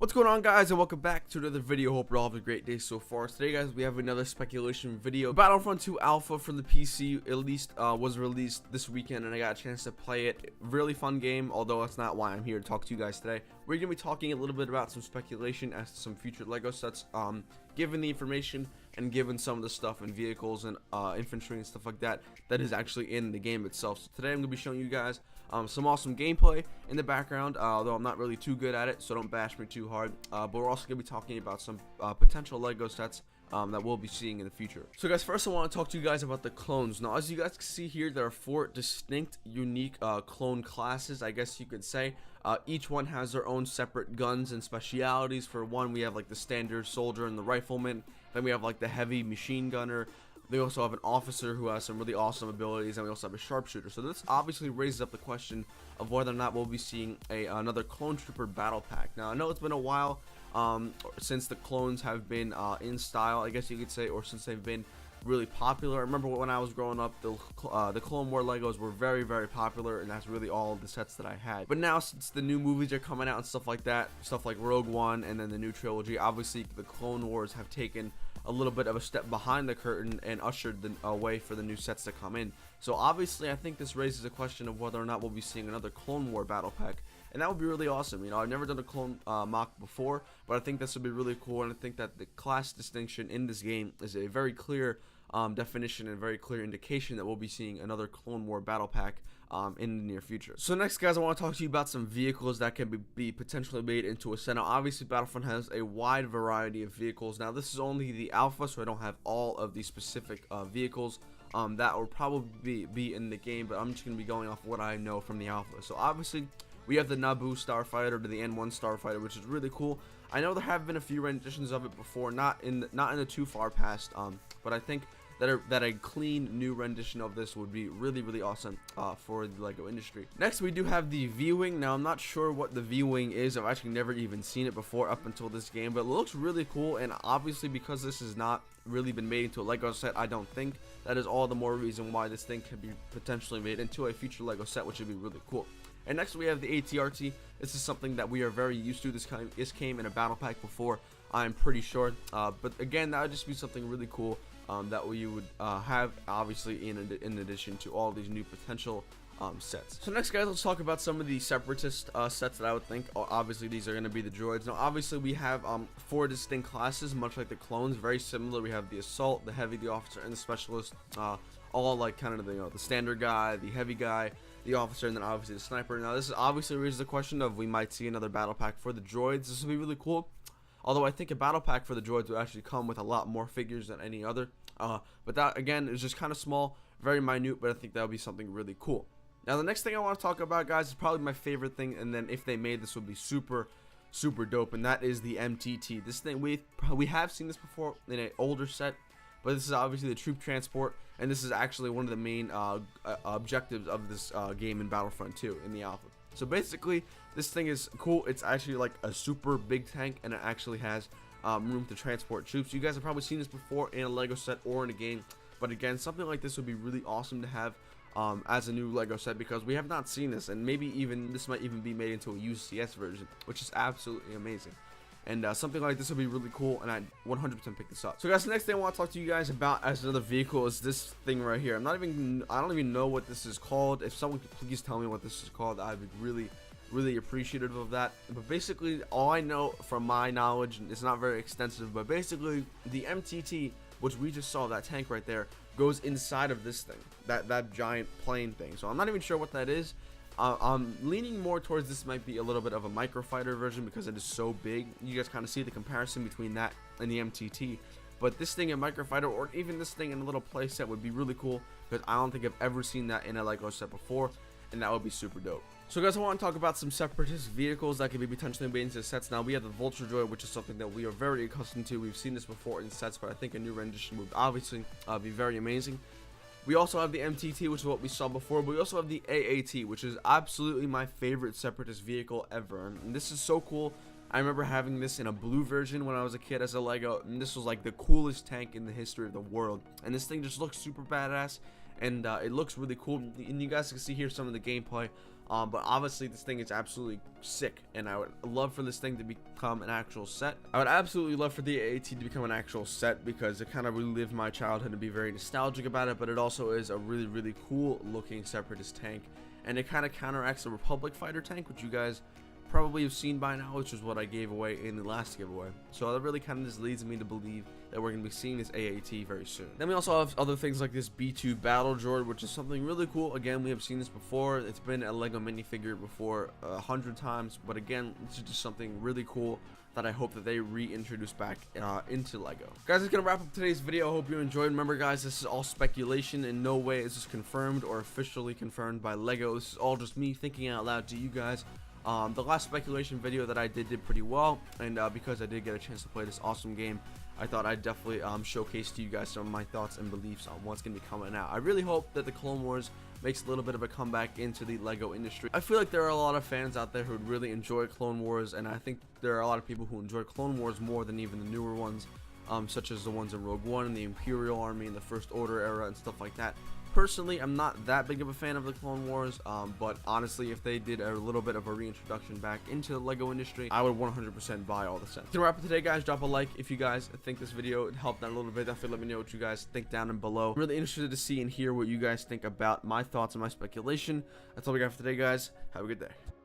What's going on, guys, and welcome back to another video. Hope you're all having a great day so far. Today, guys, we have another speculation video. Battlefront 2 Alpha for the PC was released this weekend, and I got a chance to play it. Really fun game, although that's not why I'm here to talk to you guys today. We're gonna be talking a little bit about some speculation as to some future LEGO sets, given the information and given some of the stuff and vehicles and infantry and stuff like that that is actually in the game itself. So today I'm gonna be showing you guys some awesome gameplay in the background, although I'm not really too good at it, so don't bash me too hard. But we're also going to be talking about some potential LEGO sets that we'll be seeing in the future. So guys, first I want to talk to you guys about the clones. Now, as you guys can see here, there are 4 distinct, unique clone classes, I guess you could say. Each one has their own separate guns and specialities. For one, we have like the standard soldier and the rifleman. Then we have like the heavy machine gunner. They also have an officer who has some really awesome abilities, and we also have a sharpshooter. So this obviously raises up the question of whether or not we'll be seeing another clone trooper battle pack. Now, I know it's been a while since the clones have been in style, I guess you could say, or since they've been really popular. I remember when I was growing up, the Clone War Legos were very, very popular, and that's really all of the sets that I had. But now, since the new movies are coming out and stuff like that, stuff like Rogue One and then the new trilogy, obviously the Clone Wars have taken a little bit of a step behind the curtain and ushered the way for the new sets to come in. So obviously, I think this raises a question of whether or not we'll be seeing another Clone War battle pack, and that would be really awesome. You know, I've never done a clone mock before, but I think this would be really cool, and I think that the class distinction in this game is a very clear definition and very clear indication that we'll be seeing another Clone War battle pack in the near future. So next, guys, I want to talk to you about some vehicles that can be potentially made into a set. Now, obviously, Battlefront has a wide variety of vehicles. Now, this is only the alpha, so I don't have all of the specific vehicles that will probably be in the game, but I'm just going to be going off what I know from the alpha. So obviously, we have the Naboo Starfighter to the N1 Starfighter, which is really cool. I know there have been a few renditions of it before, not in the too far past, but I think that a clean new rendition of this would be really, really awesome for the LEGO industry. Next, we do have the V-Wing. Now, I'm not sure what the V-Wing is. I've actually never even seen it before up until this game, but it looks really cool, and obviously because this has not really been made into a LEGO set, I don't think that is all the more reason why this thing could be potentially made into a future LEGO set, which would be really cool. And next, we have the ATRT. This is something that we are very used to. This came in a battle pack before, I'm pretty sure, but again, that would just be something really cool that we would have, obviously, in addition to all these new potential sets. So next, guys, let's talk about some of the Separatist sets that I would think. Obviously, these are going to be the droids. Now, obviously, we have 4 distinct classes, much like the clones, very similar. We have the assault, the heavy, the officer, and the specialist, all like kind of the standard guy, the heavy guy, the officer, and then obviously the sniper. Now, this is obviously raises the question of we might see another battle pack for the droids. This would be really cool. Although I think a battle pack for the droids would actually come with a lot more figures than any other. But that, again, is just kind of small, very minute, but I think that would be something really cool. Now, the next thing I want to talk about, guys, is probably my favorite thing, and then if they made this, would be super, super dope, and that is the MTT. This thing, we have seen this before in an older set, but this is obviously the troop transport, and this is actually one of the main objectives of this game in Battlefront 2 in the alpha. So basically, this thing is cool. It's actually like a super big tank, and it actually has room to transport troops. You guys have probably seen this before in a LEGO set or in a game, but again, something like this would be really awesome to have as a new LEGO set, because we have not seen this, and maybe even this might even be made into a UCS version, which is absolutely amazing. And something like this would be really cool, and I'd 100% pick this up. So guys, the next thing I want to talk to you guys about as another vehicle is this thing right here. I don't even know what this is called. If someone could please tell me what this is called, I'd be really appreciative of that. But basically, all I know from my knowledge, and it's not very extensive, but basically the MTT, which we just saw, that tank right there, goes inside of this thing, that giant plane thing. So I'm not even sure what that is. I'm leaning more towards this might be a little bit of a microfighter version, because it is so big. You guys kind of see the comparison between that and the MTT. But this thing in microfighter, or even this thing in a little play set, would be really cool, because I don't think I've ever seen that in a LEGO set before, and that would be super dope. So guys, I want to talk about some Separatist vehicles that can be potentially made into sets. Now, we have the Vulture Droid, which is something that we are very accustomed to. We've seen this before in sets, but I think a new rendition would obviously be very amazing. We also have the MTT, which is what we saw before, but we also have the AAT, which is absolutely my favorite Separatist vehicle ever. And this is so cool. I remember having this in a blue version when I was a kid as a LEGO, and this was like the coolest tank in the history of the world. And this thing just looks super badass, and it looks really cool. And you guys can see here some of the gameplay But obviously this thing is absolutely sick, and I would love for this thing to become an actual set. I would absolutely love for the AAT to become an actual set, because it kind of relived my childhood and be very nostalgic about it. But it also is a really cool looking Separatist tank, and it kind of counteracts the Republic fighter tank, which you guys probably have seen by now, which is what I gave away in the last giveaway. So that really kind of just leads me to believe that we're going to be seeing this AAT very soon. Then we also have other things like this B2 battle droid, which is something really cool. Again, we have seen this before. It's been a Lego minifigure before 100 times, but again, this is just something really cool that I hope that they reintroduce back into Lego. Guys, that's gonna wrap up today's video. I hope you enjoyed. Remember, guys, this is all speculation. In no way is this confirmed or officially confirmed by Lego. This is all just me thinking out loud to you guys. The last speculation video that I did pretty well, and because I did get a chance to play this awesome game, I thought I'd definitely showcase to you guys some of my thoughts and beliefs on what's going to be coming out. I really hope that the Clone Wars makes a little bit of a comeback into the Lego industry. I feel like there are a lot of fans out there who would really enjoy Clone Wars, and I think there are a lot of people who enjoy Clone Wars more than even the newer ones, such as the ones in Rogue One and the Imperial Army and the First Order era and stuff like that. Personally, I'm not that big of a fan of the Clone Wars, but honestly, if they did a little bit of a reintroduction back into the Lego industry, I would 100% buy all the sets. To wrap up today, guys, drop a like if you guys think this video helped out a little bit. Definitely let me know what you guys think down and below. I'm really interested to see and hear what you guys think about my thoughts and my speculation. That's all we got for today, guys. Have a good day.